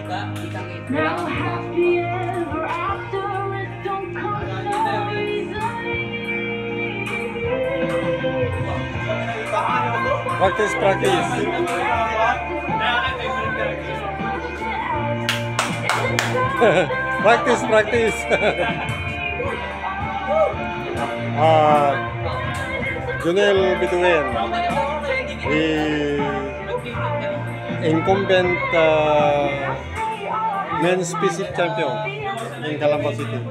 Now happy ever after it don't come so Practice, practice. Practice, practice. Junel Bituin, the incumbent men's physique champion in Calamba City.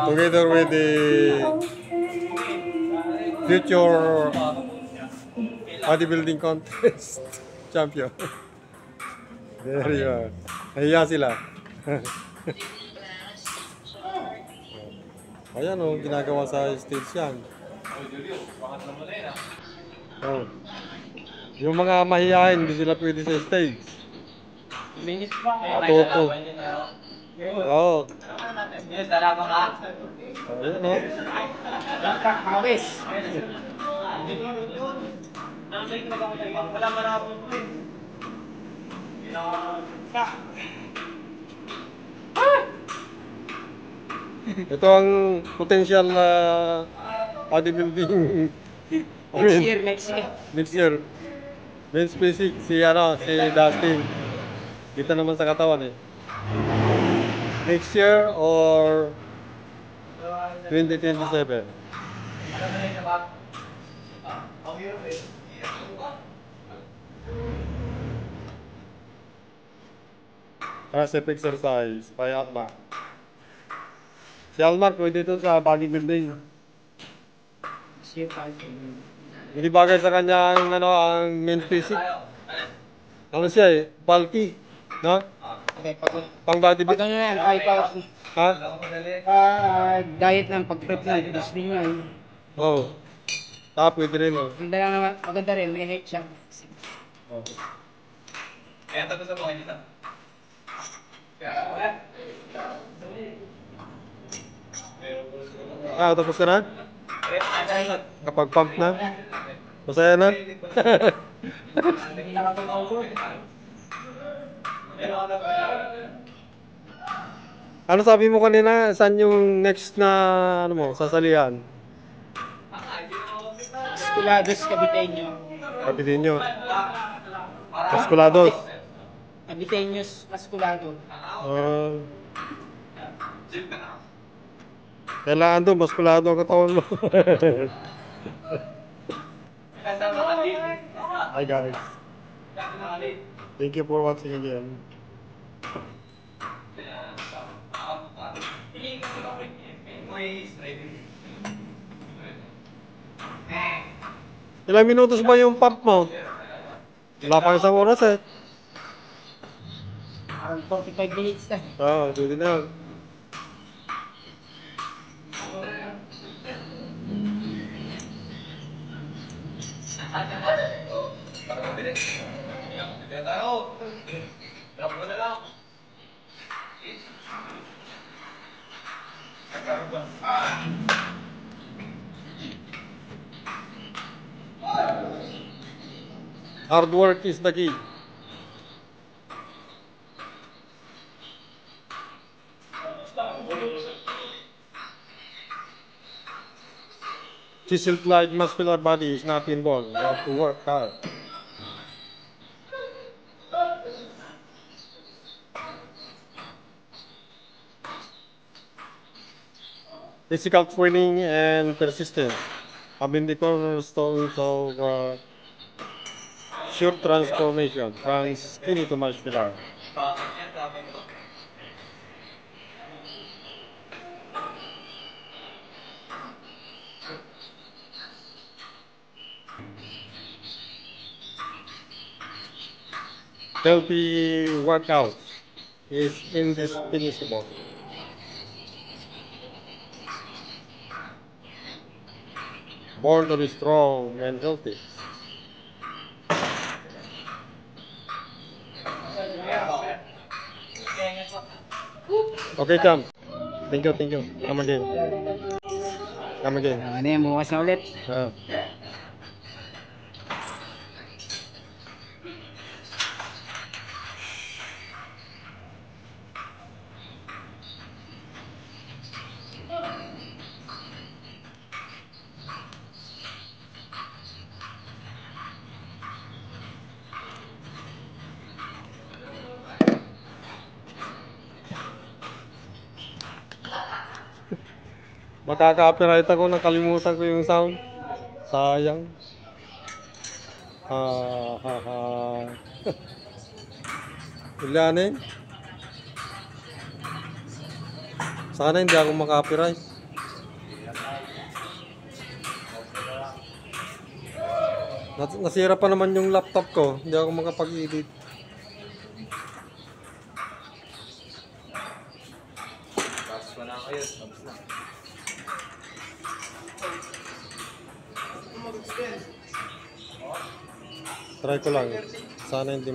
Together with the future bodybuilding contest champion. There you are. Nahiya sila. Ayan o, ginagawa sa stage yan. Oh. Yung mga mahihain, hindi sila pwede sa stage. Toto. Oo. Ayan o. Ito ang potential na bodybuilding. Next year. Next year. Men's physique, si Dustin. Kita naman sa katawan eh. Next year or 2027. Tricep exercise by Alma. Si Alma pwede ito sa bodybuilding. Hindi bagay sa kanya ang men's physique. Ano siya eh, bulky. No? Pang bodybuilding. Pag ano yan, ay Ha? diet ng pag-prep ng gusto niya. Oo. Pwede rin. Maganda rin, may height siya. Oh. Tapos ka na? Kapag pump na? Masaya na? Ano sabi mo kanina? Saan yung next na sasalihan? Musculados Caviteño. Kapitino. Musculados. Caviteños Musculado. Kailangan doon, muskulado ang katawan mo. Hi guys. Thank you for watching again. Ilang minutos ba yung pump mo? Wala pa isang oras eh. 45 minutes na. Pwede na yun. Hard work is the key. Chiseled-like muscular body is not involved. You have to work hard. Physical training and persistence have been the cornerstones of short transformation from skinny to muscular. Healthy workout is indispensable. Born to be strong and healthy. Okay, Cam. Thank you, thank you. Come again. Come again. Ano yan, bukas na ulit. Makaka-copyright ako, nakalimutan ko yung sound. Sayang. Ha ha ha. Ulianin. Sana hindi ako makaka-copyright. Nasira pa naman yung laptop ko. Hindi ako makapag-edit. Tapos na kayo. Tapos na. Try ko lang. Sana hindi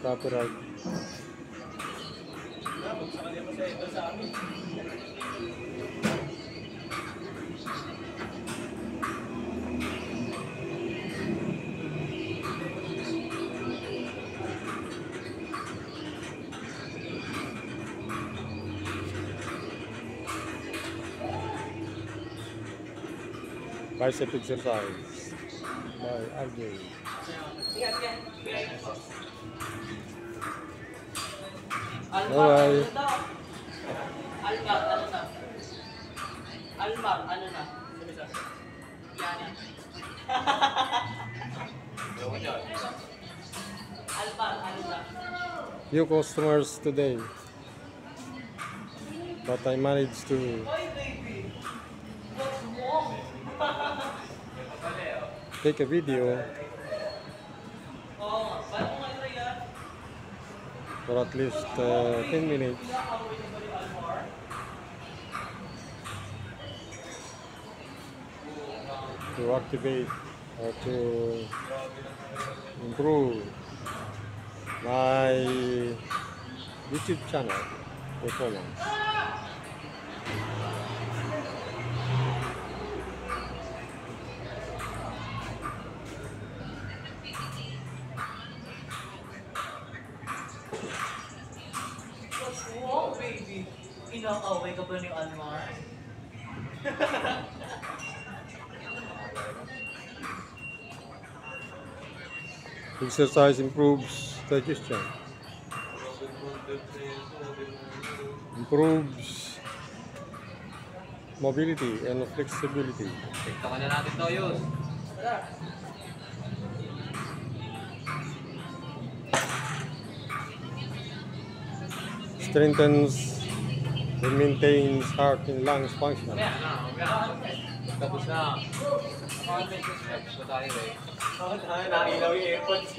copyright. Bicep exercise by RJ. Alright. Almar, ano na? Almar, ano na? Yan. Almar, ano na? Few customers today, but I managed to take a video for at least 10 minutes to activate or to improve my YouTube channel performance. Wow, baby. Inakaway ka ba ni Almar? Exercise improves digestion, improves mobility and flexibility, TikTok na natin to, Yus. strengthens and maintains heart and lungs function. Tapos na. Tapos na tayo eh. Nakilaw yung airpods.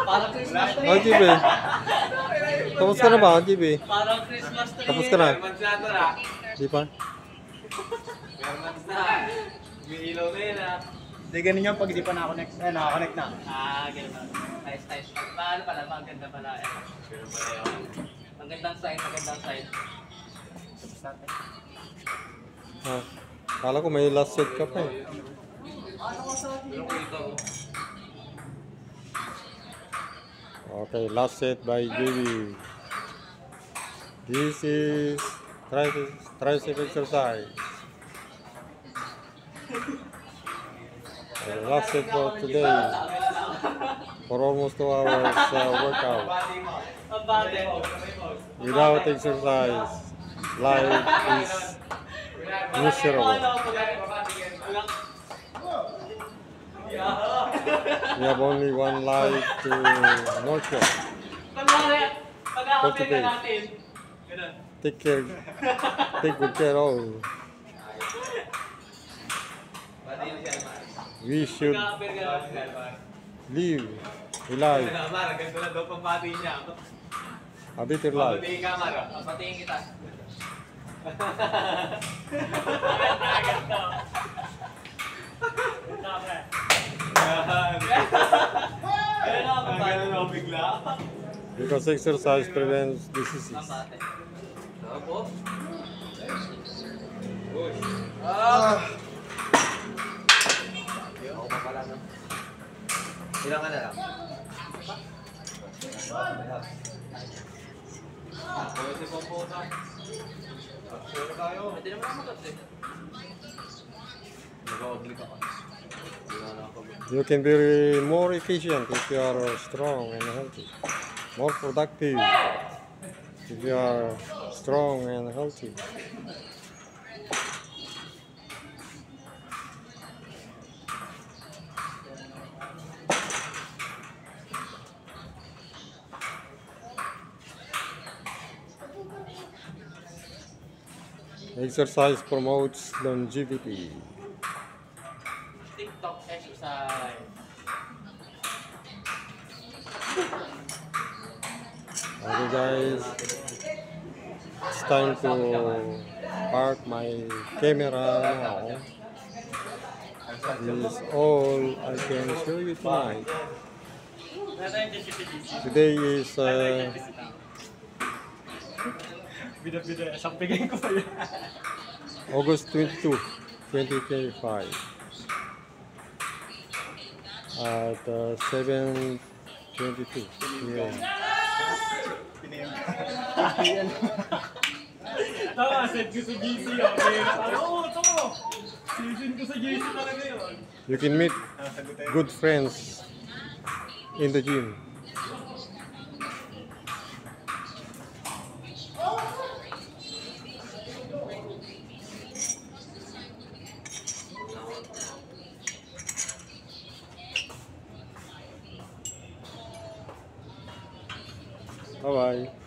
Parang Christmas tree. Ah, JB. Tapos ka na ba, JB? Parang Christmas tree. Tapos ka na? Mermans na ito na. Di pa? Mermans na. May ilaw na yun ah. Hindi ganun yung pag hindi pa nakakonect. Nakakonect na. Ganun. Nice, nice. Paano pala? Maganda pala. Ganun pala yun. Magandang sign, magandang sign. Tapos natin. Ah, kala ko may last set ka pa eh. Pero kita ko. Okay, last set by JB. This is tricep exercise. The last set for today. For almost 2 hours workout. Ang bate. Without exercise, life is miserable. We have only one life to nurture. Pag-aapin na natin. Ganun. Take good care of. We should Pag-aapin ka natin. live a life, Mar, ganito na daw pambati niya. a better life. Papatingin ka, Mar. Papatingin kita. Ganun ako bigla. Because exercise prevents diseases. Tapos? Push. Ako pa pala, no? Ilang ka na lang? Pwede pa po na. Sure tayo. Pwede naman ako mag-upset. Nag-oblig ako. Wala na ako. You can be more efficient if you are strong and healthy. More productive if you are strong and healthy. Exercise promotes longevity. TikTok exercise. Okay guys, it's time to park my camera now. This is all I can show you tonight. Today is Bida-bida, isang pigay ko pa yun. August 22, 2025 at 7:22 p.m. Pinayang. Tama, send ko sa GC. Okay, oo, ito mo. Send ko sa GC talaga yun. You can meet good friends in the gym. Bye bye.